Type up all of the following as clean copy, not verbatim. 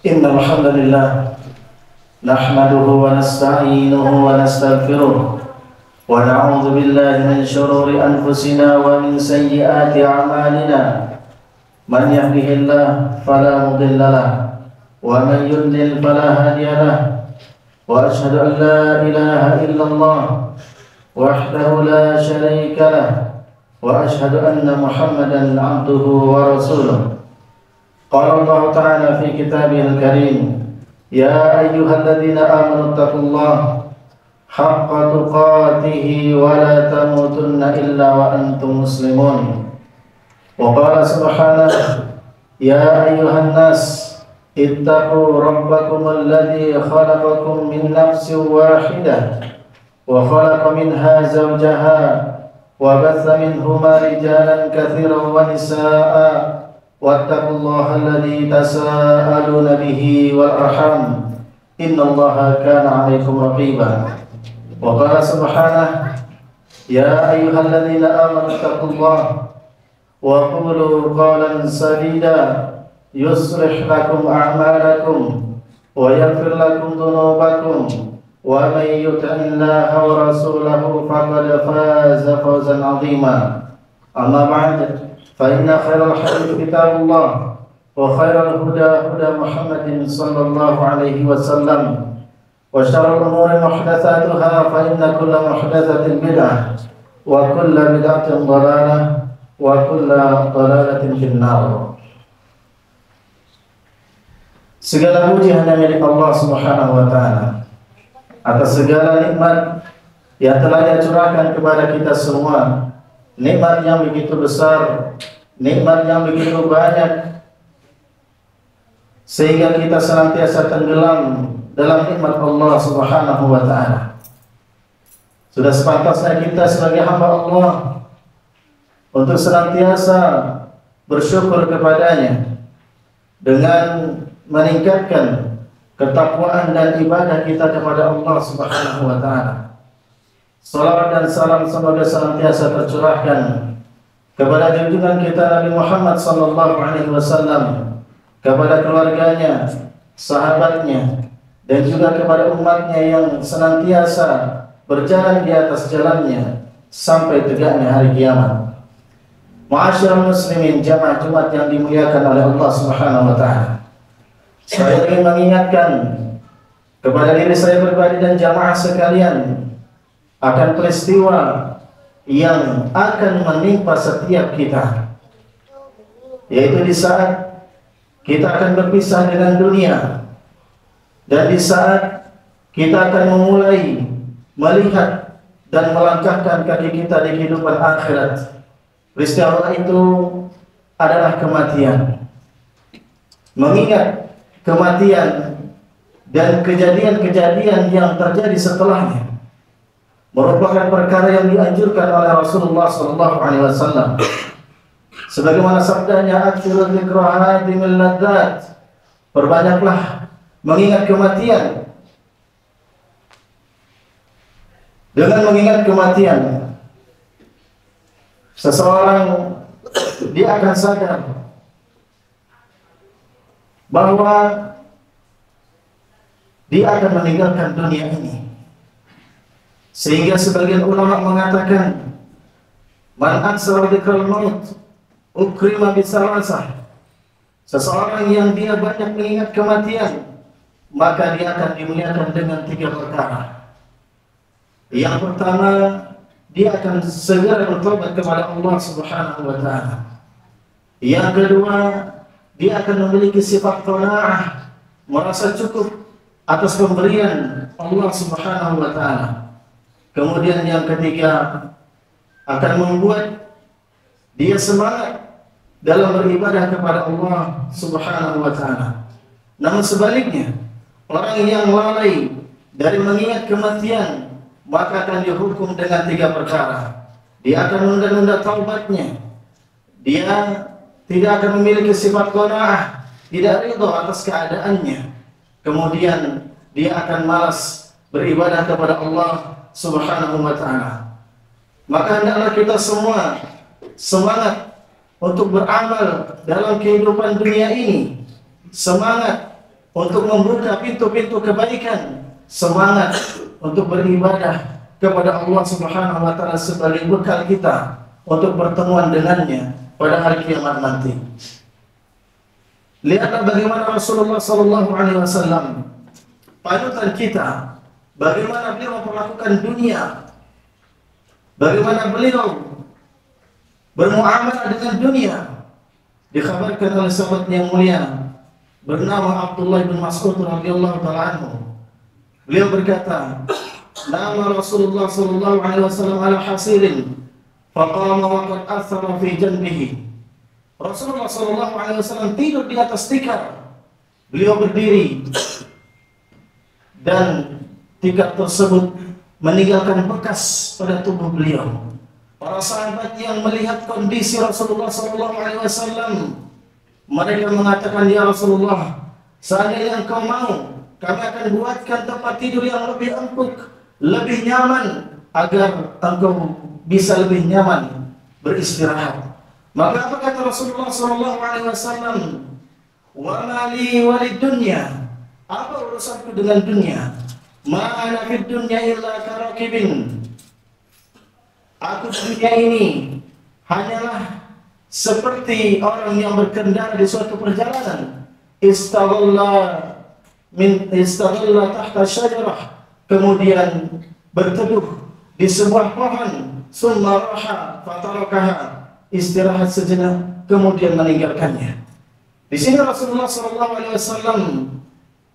إن الحمد لله نحمده ونستعينه ونستغفره ونعوذ بالله من شرور أنفسنا ومن سيئات أعمالنا من يهده الله فلا مضل له ومن يضلل فلا هادي له وأشهد أن لا إله إلا الله وحده لا شريك له وأشهد أن محمدا عبده ورسوله. قال الله تعالى في كتابه الكريم: يا أيها الذين آمنوا اتقوا الله حق تقاته ولا تموتن إلا وأنتم مسلمون. وقال سبحانه: يا أيها الناس اتقوا ربكم الذي خلقكم من نفس واحدة وخلق منها زوجها وبث منهما رجالا كثيرا ونساء واتقوا الله الذي تساءلون به والأرحام إن الله كان عليكم رقيبا. وقال سبحانه: يا أيها الذين آمنوا اتقوا الله وقولوا قولا سديدا يصلح لكم أعمالكم ويغفر لكم ذنوبكم ومن يطع الله ورسوله فقد فاز فوزا عظيما. أما بعد فإن خير الحديث كتاب الله وخير الهدى هدى محمد صلى الله عليه وسلم وشر الأمور محدثاتها فإن كل محدثة بدعة وكل بدعة ضلالة وكل ضلالة في النار. Segala puji hanya milik Allah Subhanahu wa taala atas segala nikmat yang telah Dia curahkan kepada kita semua. Nikmat yang begitu besar, nikmat yang begitu banyak, sehingga kita senantiasa tenggelam dalam nikmat Allah Subhanahu wa ta'ala. Sudah sepantasnya kita sebagai hamba Allah untuk senantiasa bersyukur kepadanya dengan meningkatkan ketakwaan dan ibadah kita kepada Allah Subhanahu wa ta'ala. Salawat dan salam semoga senantiasa tercurahkan kepada junjungan kita Nabi Muhammad sallallahu alaihi wasallam, kepada keluarganya, sahabatnya, dan juga kepada umatnya yang senantiasa berjalan di atas jalannya sampai tegaknya hari kiamat. Ma'asyiral muslimin, jamaah Jumat yang dimuliakan oleh Allah Subhanahu wa taala. Saya ingin mengingatkan kepada diri saya pribadi dan jamaah sekalian akan peristiwa yang akan menimpa setiap kita, yaitu di saat kita akan berpisah dengan dunia dan di saat kita akan memulai melihat dan melangkahkan kaki kita di kehidupan akhirat. Peristiwa itu adalah kematian. Mengingat kematian dan kejadian-kejadian yang terjadi setelahnya merupakan perkara yang dianjurkan oleh Rasulullah SAW. Sebagaimana sabdanya, "Aktsiru dzikra hadimil ladzat." Perbanyaklah mengingat kematian. Dengan mengingat kematian, seseorang dia akan sadar bahwa dia akan meninggalkan dunia ini. Sehingga sebagian ulama mengatakan, man aksara dzikral maut ukrima bisalasah. Seseorang yang dia banyak mengingat kematian, maka dia akan dimuliakan dengan 3 perkara. Yang pertama, dia akan segera bertobat kepada Allah Subhanahu wa taala. Yang kedua, dia akan memiliki sifat qanaah, merasa cukup atas pemberian Allah Subhanahu wa taala. Kemudian yang ketiga, akan membuat dia semangat dalam beribadah kepada Allah Subhanahu wa taala. Namun sebaliknya, orang yang lalai dari mengingat kematian, maka akan dihukum dengan 3 perkara. Dia akan menunda-nunda taubatnya. Dia tidak akan memiliki sifat qanaah, tidak ridha atas keadaannya. Kemudian dia akan malas beribadah kepada Allah Subhanahu wa ta'ala. Maka hendaklah kita semua semangat untuk beramal dalam kehidupan dunia ini, semangat untuk membuka pintu-pintu kebaikan, semangat untuk beribadah kepada Allah Subhanahu wa taala sebagai bekal kita untuk pertemuan dengannya pada hari kiamat nanti. Lihatlah bagaimana Rasulullah sallallahu alaihi wasallam, panutan kita, bagaimana beliau memperlakukan dunia, bagaimana beliau bermuamalah dengan dunia. Dikhabarkan oleh sahabat yang mulia bernama Abdullah bin Mas'ud radhiyallahu taala anhu. Beliau berkata, "Nama Rasulullah sallallahu alaihi wasallam ala hasirin, faqama wa qad athara fi janbihi." Rasulullah sallallahu alaihi wasallam tidur di atas tikar. Beliau berdiri dan tikar tersebut meninggalkan bekas pada tubuh beliau. Para sahabat yang melihat kondisi Rasulullah sallallahu alaihi wasallam, mereka mengatakan, "Ya Rasulullah, seandainya engkau mau, kami akan buatkan tempat tidur yang lebih empuk, lebih nyaman, agar engkau bisa lebih nyaman beristirahat." Maka apa kata Rasulullah sallallahu alaihi wasallam? "Wa ma li walid dunya." Apa urusanku dengan dunia? "Ma ana fid dunya illa karakibin." Aku di dunia ini hanyalah seperti orang yang berkendara di suatu perjalanan. Istadalla tahta syajarah, kemudian berteduh di sebuah pohon, summa raha fatarakaha, istirahat sejenak kemudian meninggalkannya. Di sini Rasulullah SAW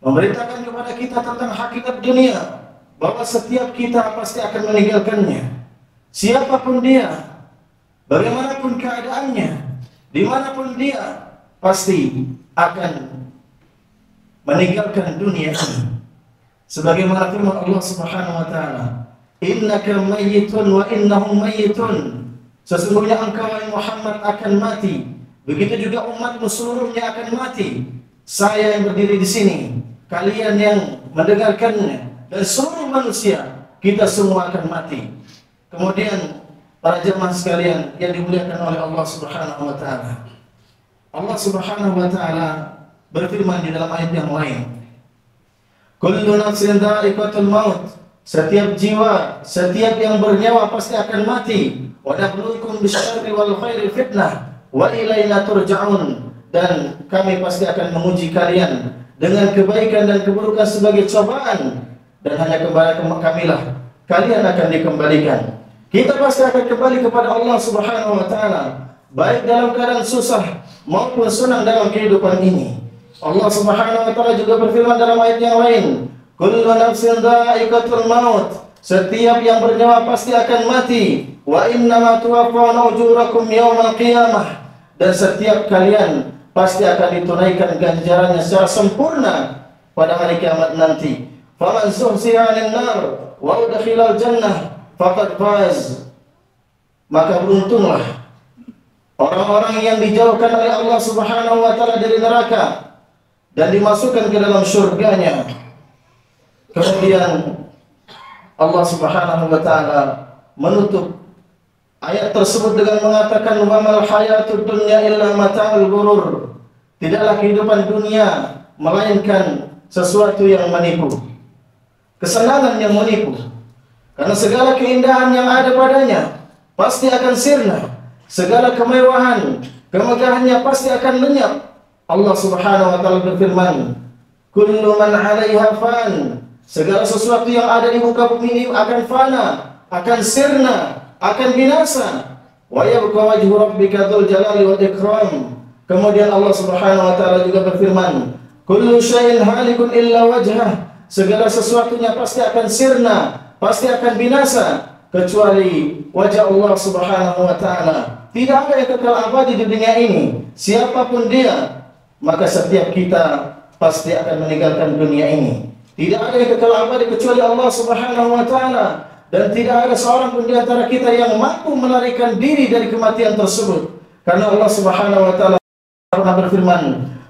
memberitakan kepada kita tentang hakikat dunia, bahwa setiap kita pasti akan meninggalkannya. Siapapun dia, bagaimanapun keadaannya, dimanapun dia, pasti akan meninggalkan dunia ini. Sebagaimana firman Allah Subhanahu wa taala, "Innaka mayyitun wa innahum mayyitun." Sesungguhnya engkau Muhammad akan mati, begitu juga umatmu seluruhnya akan mati. Saya yang berdiri di sini, kalian yang mendengarkannya, dan seluruh manusia, kita semua akan mati. Kemudian para jemaah sekalian yang dimuliakan oleh Allah Subhanahu wa taala, Allah Subhanahu wa taala berfirman di dalam ayat yang lain, "Kullu nafsin dha'iqatul maut." Setiap jiwa, setiap yang bernyawa pasti akan mati. "Wa nabluukum bisyarri wal khairi fitnah wa ilaina turja'un." Dan kami pasti akan menguji kalian dengan kebaikan dan keburukan sebagai cobaan, dan hanya kepada kamilah kalian akan dikembalikan. Kita pasti akan kembali kepada Allah Subhanahu wa taala, baik dalam keadaan susah maupun senang dalam kehidupan ini. Allah Subhanahu wa taala juga berfirman dalam ayat yang lain, "Kullu nafsin dha'iqatul maut." Setiap yang bernyawa pasti akan mati. "Wa innama tuwaffawna ujurakum yaumal qiyamah." Dan setiap kalian pasti akan ditunaikan ganjarannya secara sempurna pada hari kiamat nanti. "Faman zuhziha 'anil nar wa udkhilal jannah faqad faz." Maka beruntunglah orang-orang yang dijauhkan oleh Allah Subhanahu wa taala dari neraka dan dimasukkan ke dalam surganya. Kemudian Allah Subhanahu wa taala menutup ayat tersebut dengan mengatakan, "Wa mal hayatud dunya illa mata'ul ghurur." Tidaklah kehidupan dunia melainkan sesuatu yang menipu, kesenangan yang menipu. Karena segala keindahan yang ada padanya pasti akan sirna, segala kemewahan, kemegahannya pasti akan lenyap. Allah Subhanahu wa taala berfirman, "Kullu man 'alaiha fan." Segala sesuatu yang ada di muka bumi ini akan fana, akan sirna, akan binasa. "Wa yabqa wajhu rabbika dzul jalali wal ikram." Kemudian Allah Subhanahu wa taala juga berfirman, "Kullu syai'in halikun illa wajhah." Segala sesuatunya pasti akan sirna, pasti akan binasa, kecuali wajah Allah Subhanahu wa taala. Tidak ada yang kekal abadi di dunia ini. Siapapun dia, maka setiap kita pasti akan meninggalkan dunia ini. Tidak ada yang kekal abadi kecuali Allah Subhanahu wa taala, dan tidak ada seorang pun di antara kita yang mampu melarikan diri dari kematian tersebut. Karena Allah Subhanahu wa taala pernah berfirman,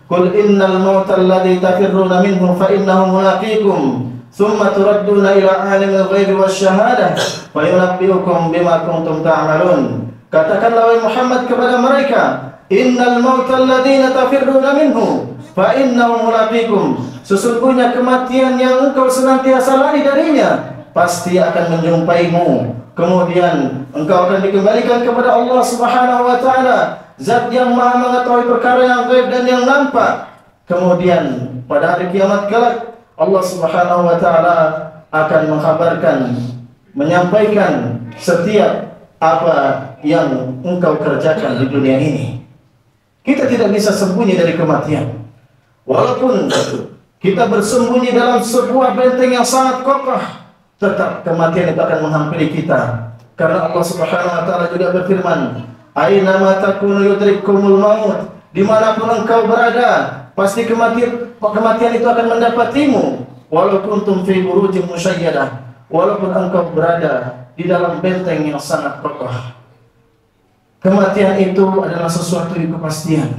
"Qul innal mauta alladzi tafirruna minhu fa innahu mulaqikum, tsumma turadduna ila 'alimil ghaibi wasy-syahadah fa yunabbi'ukum bima kuntum ta'malun." Katakanlah wahai Muhammad kepada mereka, innal mautal ladzina tafirruna minhu fa innahu mulaqikum. Sesungguhnya kematian yang engkau senantiasa lari darinya pasti akan menjumpaimu. Kemudian engkau akan dikembalikan kepada Allah Subhanahu wa taala, zat yang Maha mengetahui perkara yang gaib dan yang nampak. Kemudian pada hari kiamat kelak Allah Subhanahu wa taala akan mengkabarkan, menyampaikan setiap apa yang engkau kerjakan di dunia ini. Kita tidak bisa sembunyi dari kematian. Walaupun kita bersembunyi dalam sebuah benteng yang sangat kokoh, tetap kematian itu akan menghampiri kita. Karena Allah Subhanahu wa taala juga berfirman, "Aina ma takunu yudrikumul maut." Dimanapun engkau berada, pasti kematian itu akan mendapatimu. Walau kuntum fi burujin musyayyadah, walaupun engkau berada di dalam benteng yang sangat kokoh. Kematian itu adalah sesuatu yang kepastian.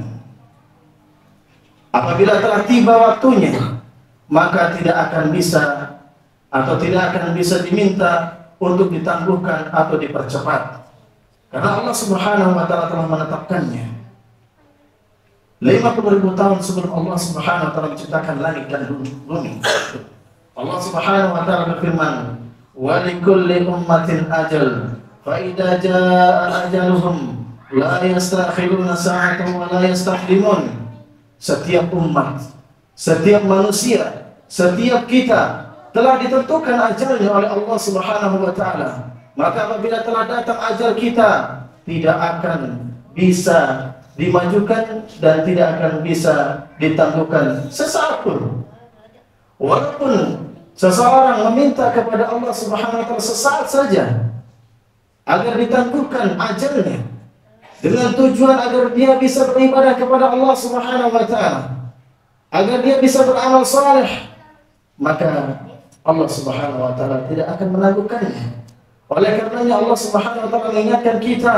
Apabila telah tiba waktunya, maka tidak akan bisa atau tidak akan bisa diminta untuk ditangguhkan atau dipercepat. Karena Allah Subhanahu wa taala telah menetapkannya. 50.000 tahun sebelum Allah Subhanahu wa taala menciptakan langit dan bumi. Allah Subhanahu wa taala berfirman, "Wa likulli ummatin ajal, fa idza jaa ajaluhum la yastakhiruna sa'atan wa la yastaqdimun." Setiap umat, setiap manusia, setiap kita telah ditentukan ajalnya oleh Allah Subhanahu wa taala. Maka apabila telah datang ajal kita, tidak akan bisa dimajukan dan tidak akan bisa ditangguhkan sesaat pun. Walaupun seseorang meminta kepada Allah Subhanahu wa taala sesaat saja agar ditangguhkan ajalnya, dengan tujuan agar dia bisa beribadah kepada Allah Subhanahu wa taala, agar dia bisa beramal saleh, maka Allah Subhanahu wa taala tidak akan menangguhkannya. Oleh karenanya Allah Subhanahu wa taala mengingatkan kita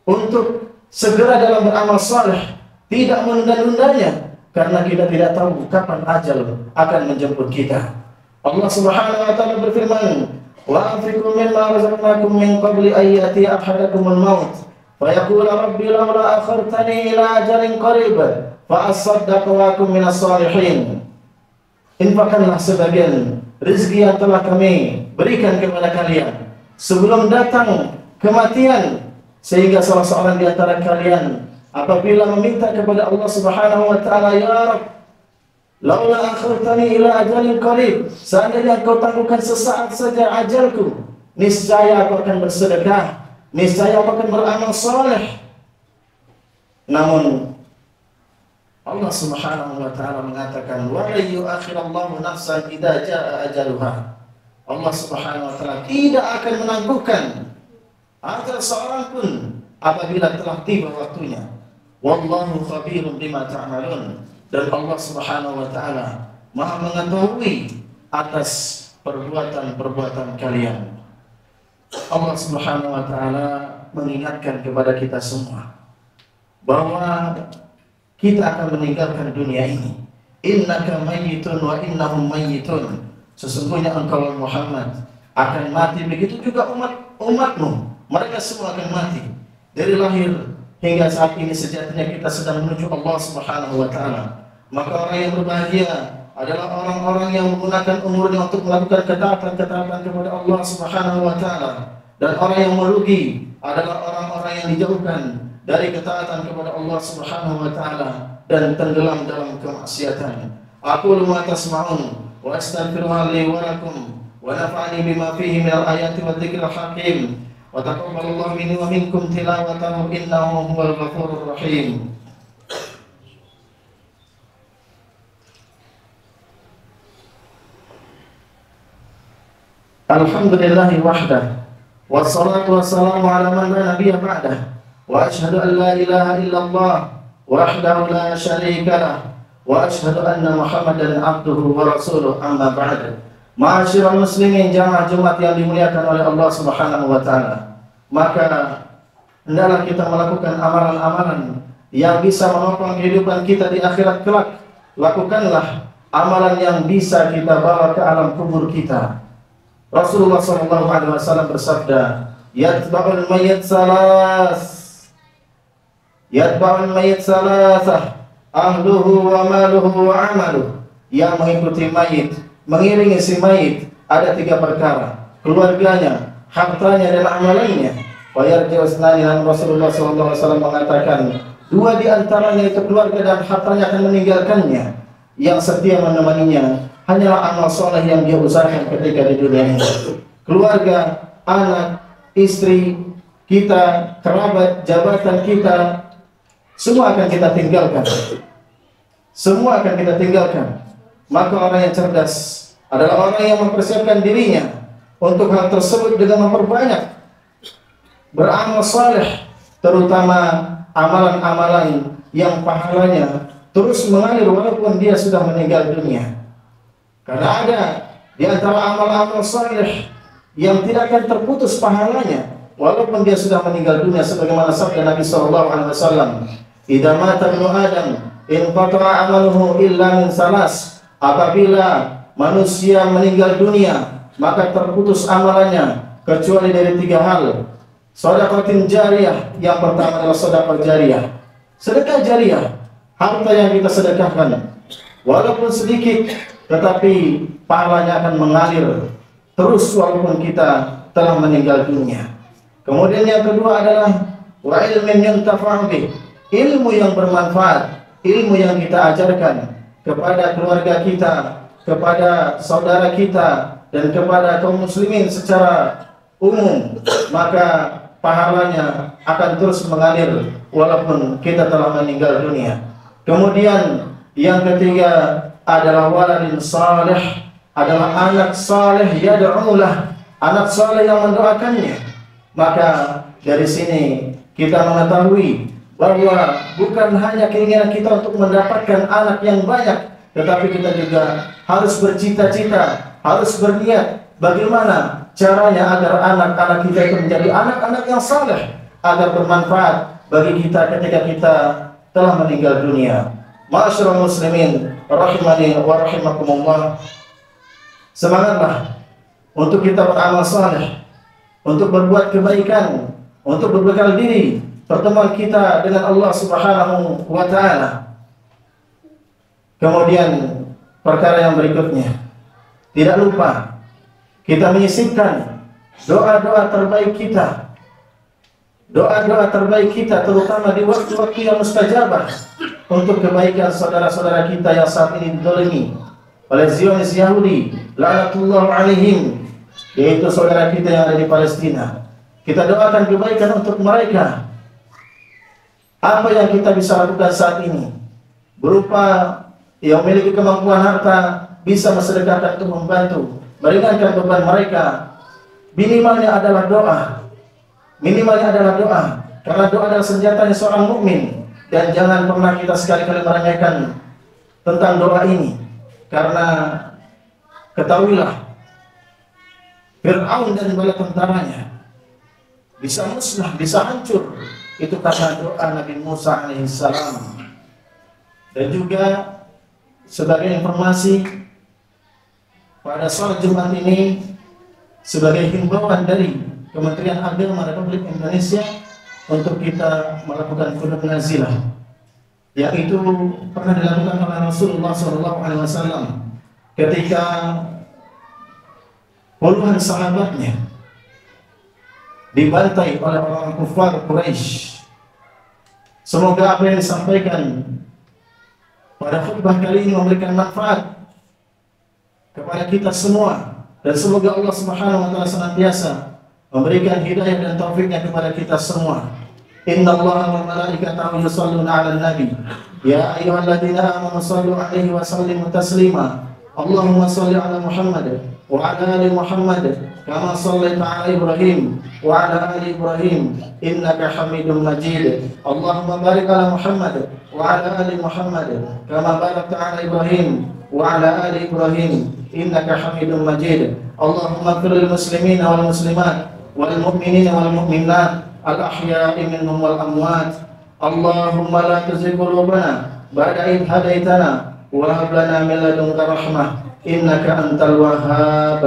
untuk segera dalam beramal saleh, tidak menunda-nundanya, karena kita tidak tahu kapan ajal akan menjemput kita. Allah Subhanahu wa taala berfirman, "Wa anfiqu mimma razaqnakum min qabli an ya'tiya ahadakumul maut fa yaqula rabbi laula akhartani ila ajalin qarib fa asaddaqu wa akum minas salihin." Infakkanlah sebagian rezeki yang telah kami berikan kepada kalian sebelum datang kematian, sehingga salah seorang di antara kalian apabila meminta kepada Allah Subhanahu wa taala, "Ya Rabb, laula akhartani ila ajalin qarib," seandainya engkau tangguhkan sesaat saja ajalku, niscaya aku akan bersedekah, niscaya aku akan beramal saleh. Namun Allah Subhanahu wa taala mengatakan, "Wa la yu'akhirallahu nafsan idza jaa ajaluha." Allah Subhanahu wa taala tidak akan menangguhkan ajal seorang pun apabila telah tiba waktunya. Wallahu khabirun bima ta'malun. Dan Allah Subhanahu wa taala Maha mengetahui atas perbuatan-perbuatan kalian. Allah Subhanahu wa taala mengingatkan kepada kita semua bahwa kita akan meninggalkan dunia ini. Innaka mayyitun wa innahum mayyitun. Sesungguhnya engkau Muhammad akan mati, begitu juga umatmu. Mereka semua akan mati. Dari lahir hingga saat ini sejatinya kita sedang menuju Allah Subhanahu wa taala. Maka orang yang berbahagia adalah orang-orang yang menggunakan umurnya untuk melakukan ketaatan-ketaatan kepada Allah Subhanahu wa taala. Dan orang yang merugi adalah orang-orang yang dijauhkan dari ketaatan kepada Allah Subhanahu wa taala dan tenggelam dalam kemaksiatan. Aqulu ma tasma'un wa astaghfirullah li wa lakum wa nafa'ani bima fihi minal ayati wa dzikril hakim. Wa taqabbalallahu minni wa minkum tilawatahu innahu huwal ghafurur rahim. Alhamdulillahi wahdah, wassalatu wassalamu ala man la nabiyya ba'dah, wa ashhadu an la ilaha illallah wahdahu la syarika lah, wa ashhadu anna Muhammadan abduhu wa rasuluh, amma ba'd. Ma'asyiral muslimin, jamaah Jumat yang dimuliakan oleh Allah Subhanahu wa taala. Maka hendaklah kita melakukan amalan-amalan yang bisa menopang kehidupan kita di akhirat kelak. Lakukanlah amalan yang bisa kita bawa ke alam kubur kita. Rasulullah SAW bersabda, yatba'ul mayyit salasah ahluhu wa maluhu wa amaluh. Yang mengikuti mayit, mengiringi si mayit ada 3 perkara: keluarganya, hartanya, dan amalannya. Wa yarji'u isnani, dan Rasulullah SAW mengatakan 2 di antaranya itu keluarga dan hartanya akan meninggalkannya. Yang setia menemaninya hanyalah amal soleh yang dia usahakan ketika di dunia ini. Keluarga, anak, istri kita, kerabat, jabatan kita, semua akan kita tinggalkan. Semua akan kita tinggalkan. Maka orang yang cerdas adalah orang yang mempersiapkan dirinya untuk hal tersebut dengan memperbanyak beramal saleh, terutama amalan-amalan yang pahalanya terus mengalir walaupun dia sudah meninggal dunia. Karena ada di antara amal-amal saleh yang tidak akan terputus pahalanya walaupun dia sudah meninggal dunia, sebagaimana sabda Nabi SAW, "Idza mata ibnu Adam inqata'a amaluhu illa min salas." Apabila manusia meninggal dunia, maka terputus amalannya kecuali dari 3 hal. Sedekah jariyah, yang pertama adalah sedekah jariyah. Sedekah jariyah, harta yang kita sedekahkan walaupun sedikit, tetapi pahalanya akan mengalir terus walaupun kita telah meninggal dunia. Kemudian yang kedua adalah wa ilmin yuntafa'u bih, ilmu yang bermanfaat, ilmu yang kita ajarkan kepada keluarga kita, kepada saudara kita, dan kepada kaum muslimin secara umum, maka pahalanya akan terus mengalir walaupun kita telah meninggal dunia. Kemudian yang ketiga adalah waladin salih, adalah anak saleh yad'ulah, anak saleh yang mendoakannya. Maka dari sini kita mengetahui bahwa bukan hanya keinginan kita untuk mendapatkan anak yang banyak, tetapi kita juga harus bercita-cita, harus berniat bagaimana caranya agar anak-anak kita itu menjadi anak-anak yang saleh, agar bermanfaat bagi kita ketika kita telah meninggal dunia. Ma'asyiral muslimin rahimani wa rahimakumullah, semangatlah untuk kita beramal saleh, untuk berbuat kebaikan, untuk berbekal diri pertemuan kita dengan Allah Subhanahu wa ta'ala. Kemudian perkara yang berikutnya, tidak lupa kita menyisipkan doa-doa terbaik kita. Doa-doa terbaik kita terutama di waktu-waktu yang mustajabah untuk kebaikan saudara-saudara kita yang saat ini didolimi oleh Zionis Yahudi la'natullah alaihim, yaitu saudara kita yang ada di Palestina. Kita doakan kebaikan untuk mereka. Apa yang kita bisa lakukan saat ini berupa yang memiliki kemampuan harta, bisa mensedekahkan untuk membantu meringankan beban mereka. Minimalnya adalah doa. Minimalnya adalah doa, karena doa adalah senjatanya seorang mukmin. Dan jangan pernah kita sekali-kali meremehkan tentang doa ini, karena ketahuilah Fir'aun dan bala tentaranya bisa musnah, bisa hancur, itu karena doa Nabi Musa alaihissalam. Dan juga sebagai informasi, pada sholat Jumat ini sebagai himbauan dari Kementerian Agama Republik Indonesia untuk kita melakukan qunut nazilah, yaitu pernah dilakukan oleh Rasulullah SAW ketika puluhan sahabatnya dibantai oleh orang kufar Quraisy. Semoga apa yang disampaikan pada khutbah kali ini memberikan manfaat kepada kita semua, dan semoga Allah Subhanahu wa taala senantiasa memberikan hidayah dan taufiknya kepada kita semua. Innallaha wa malaikatahu yusholluna 'alan nabi ya ayyuhalladzina amanu shallu 'alaihi wa sallimu taslima. Allahumma shalli 'ala Muhammad wa 'ala ali Muhammad kama shallaita 'ala Ibrahim wa 'ala ali Ibrahim innaka Hamidum Majid. Allahumma barik 'ala Muhammad wa 'ala ali Muhammad kama barakta 'ala Ibrahim wa 'ala ali Ibrahim innaka Hamidum Majid. Allahumma ighfir lil muslimina wal muslimat wal mu'minina wal mu'minat al ahya'i minhum wal amwat. Allahumma la tuzigh qulubana ba'da idh hadaitana wa hab lana min ladunka rahmah innaka antal wahhab.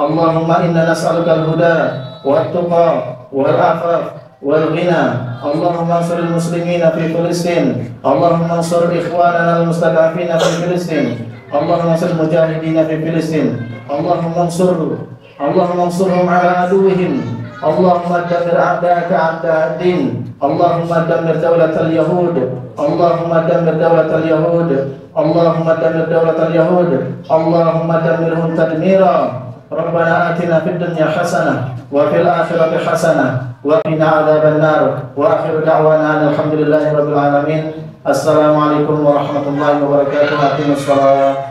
Allahumma inna nas'aluka al-huda wat-tuqa wal-'afaf wal-ghina. Allahumma ansuril muslimina fi Filistin. Allahumma ansur ikhwanana al-mustad'afina fi Filistin. Allahumma ansur mujahidina fi Filistin. Allahumma ansurhum ala aduwwihim. Allahumma dammir a'da'aka a'da'ad-din. Allahumma dammir dawlatal yahud. Allahumma dammir dawlatal yahud. Allahumma dammir dawlatal yahud. Allahumma dammirhum tadmira. Rabbana atina fid dunya hasanah wa fil akhirati hasanah wa qina adzaban nar. Wa akhiru da'wana alhamdulillahi rabbil alamin. Assalamualaikum warahmatullahi wabarakatuh. Aqimus shalah.